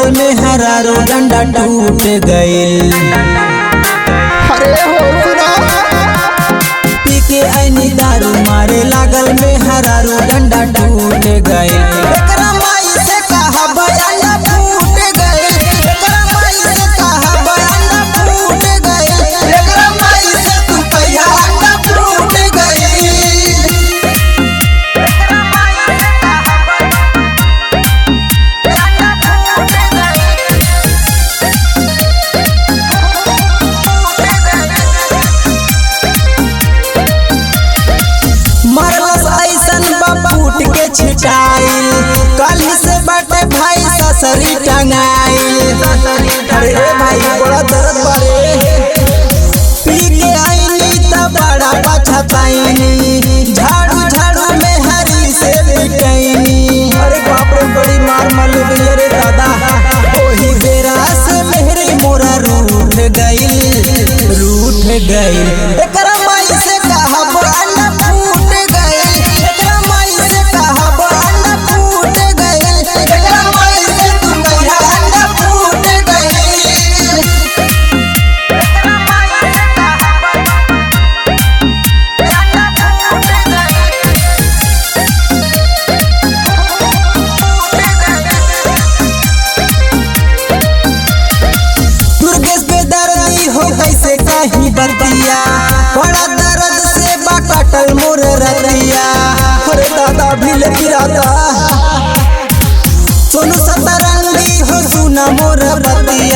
बगल में हरारो डंडा टूट गइल। अरे हो सुना पी के आईनी दारू मारे लागल में हरारो डंडा टूट गइल। एकरा माई से कहा बयाना फूट गइल। एकरा माई से कहा बयाना फूट गइल। एकरा माई से तू कहिया अंडा फूट गइल। मरलस ऐसन फूट के छिटाइल। काली से बाटे भाई ससरी टंगाइल। अरे भाई बड़ा दर्द बारे। पी के आईनी त बड़ा पछताइनी। झाड़ू झाड़ू में हरी से पिटैनी। अरे बाप रे बड़ी मार मल गई रे दादा। ओही बेरा से मेहरे मोरा रूठ गइल। एकरा माई से कहा बयाना फूट गइल। एकरा माई से कहा बयाना फूट गइल। एकरा माई से तू कहिया अंडा फूट गइल। दुर्गेश बेदर्दी हो कैसे कहीं बतिया। बड़ा दर्द से बाकटल मोर रतिया। अरे दादा भील गिराता। सोनू सतरंगी हो सुना मोर बतिया।